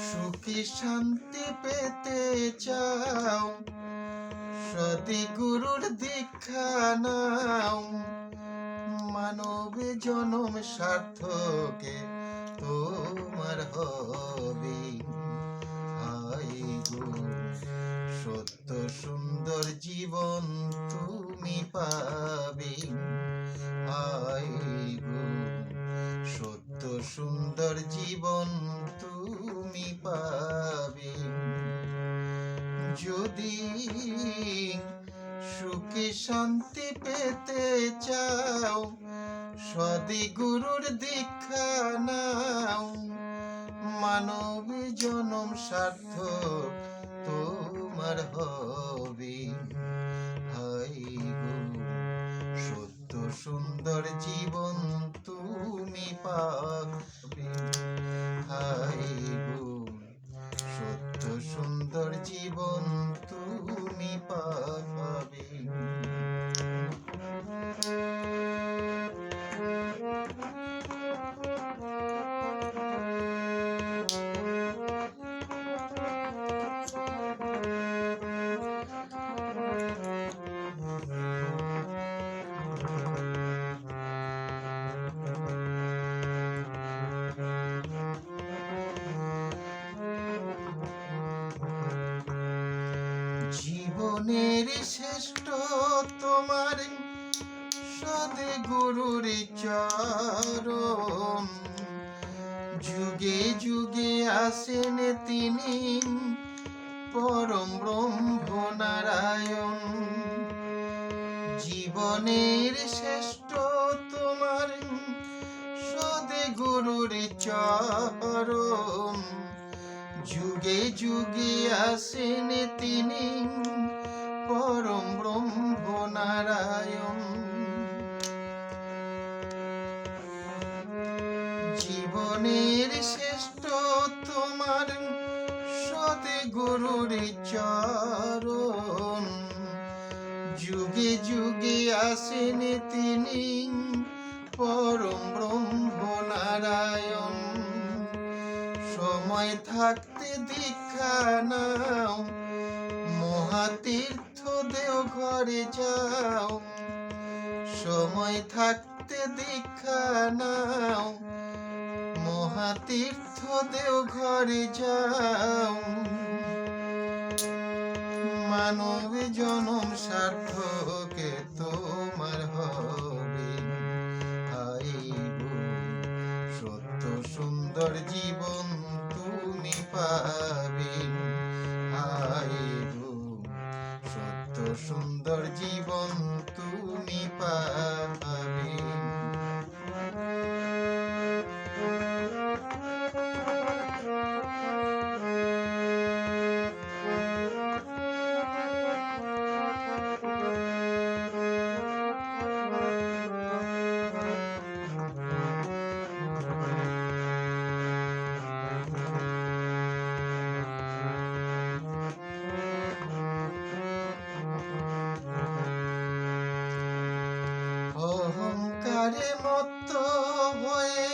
সুখী শান্তি পেতে চাও, সতী গুরুর দীক্ষা নাও। মানবে জনম সার্থকে তোমার হবে। হাই গো, সত্য সুন্দর জীবন তুমি পাবে। হাই গো, সত্য সুন্দর জীবন তুমি পাবে। যদি সুখে শান্তি পেতে চাও, সদি গুরুর দীক্ষা নাও। মানব জনম সার্থক তোমার হবে। হাই গো, সত্য সুন্দর জীবন তুমি পাবে। হাই গো, সত্য সুন্দর জীবন তুমি পাবে। জীবনের শ্রেষ্ঠ তোমার সদে গুরুর চরণ। যুগে যুগে আসেন তিনি পরম ব্রহ্ম নারায়ণ। জীবনের শ্রেষ্ঠ তোমার সদে গুরুর চরণ। যুগে যুগে আসেন তিনি পরম ব্রহ্ম নারায়ণ। জীবনের শ্রেষ্ঠ তোমার সদে গুরুর চরণ। যুগে যুগে আসেন তিনি পরম ব্রহ্ম নারায়ণ। সময় থাকতে দীক্ষা নাও, মহাতীর্থ দেওঘরে যাও। সময় থাকতে দীক্ষা নাও, মহাতীর্থ দেওঘরে যাও। মানব জনম সার্থকে তোমার হবে। হাই গো, সত্য সুন্দর জীবন তুমি পাবে। হাই গো, সত্য সুন্দর জীবন তুমি পাবে। অহংকারে মত্ত হয়ে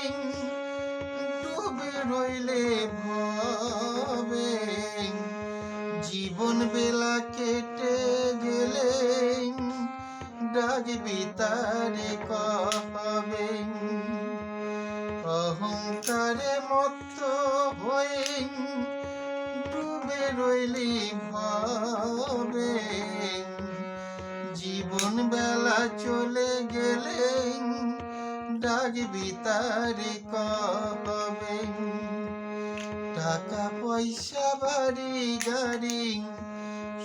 ডুবে রইলে ভবে। জীবন বেলা কেটে গেলে ডাকবি তারে কবে। অহংকারে মত্ত হয়ে ডুবে রইলি ভবে। জীবন বেলা চলে গেলে ডাকবি তারে কবে। টাকা পয়সা বাড়ি গাড়ি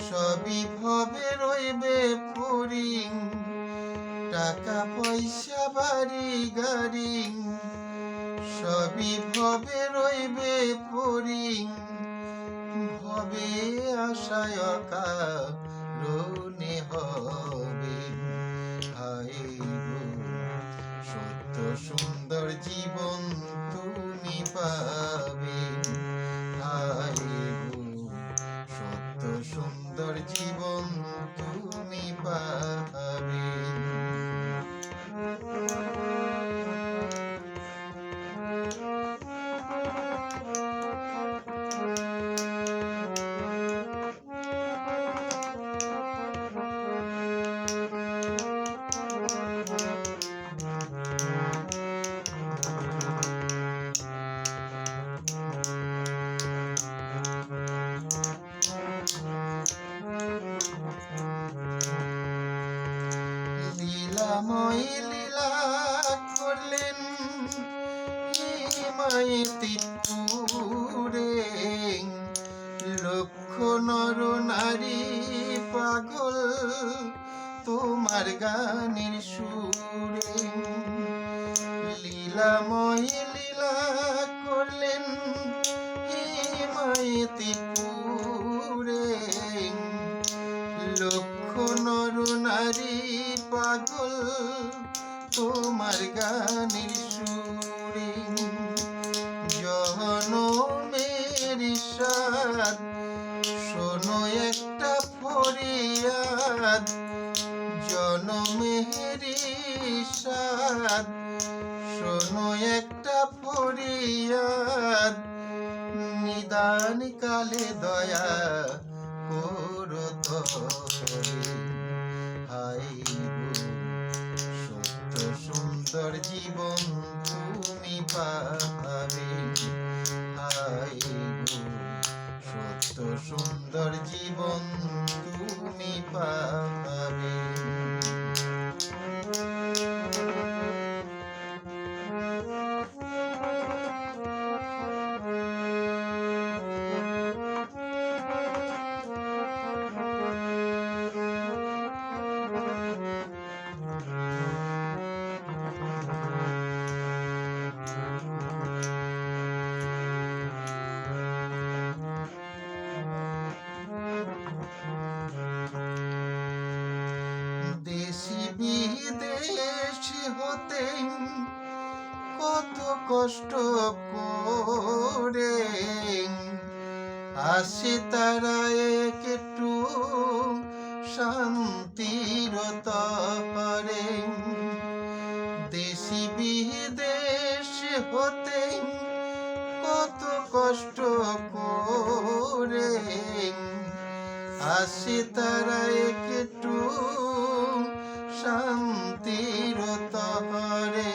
সবই ভবে রইবে পড়ি। টাকা পয়সা বাড়ি গাড়ি সবই ভবে রইবে পড়ি। ভবে আশায় কারণে হবে। হাই গো, সত্য সুন্দর জীবন তুমি পাবে। হাই গো, সত্য সুন্দর জীবন তুমি পাবে। মায়েতিপুরে লক্ষ নর নারী পাগল তোমার গানের সুরে। লীলাময় লীলা করলেন মায়েতিপুরে লক্ষ নর নারী পাগল তোমার গানের সুরে। জনমের সাদ শোনো একটা ফরিয়াদ, জনমের সাদ শোনো একটা ফরিয়াদ, নিদান কালে দয়া করো তবে। হায় গো সত্য সুন্দর জীবন তুমি পাবে। হায় গো সত্য সুন্দর জীবন তুমি পাবে। দেশি বিদেশ হতে কত কষ্ট করে আসে তারা একটু শান্তির তরে। দেশি বিদেশ হতে কত কষ্ট করে আসে তারা একটু শান্তির তরে।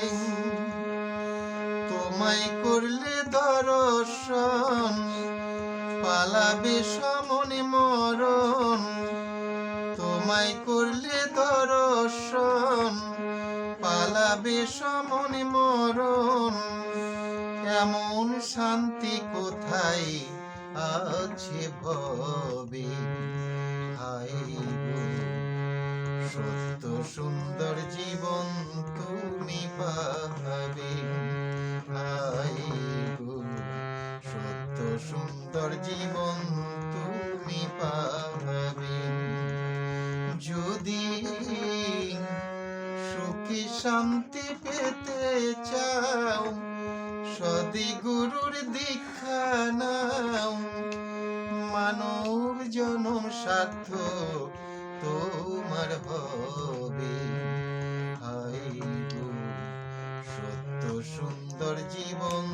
তোমায় করলে দর্শন পালাবে সমনে মরণ। তোমায় করলে দর্শন পালাবে সমনে মরণ। এমন শান্তি কোথায় আছে ভবে। হায় গো সত্য সুন্দর জীবন তুমি পাবে। হায় গো সত্য সুন্দর জীবন তুমি পাবে। যদি সুখী শান্তি পেতে চাও সদি গুরুর দীক্ষা নাও। মানব জনম সার্থক তোমার হবে। হায় গো সত্য সুন্দর জীবন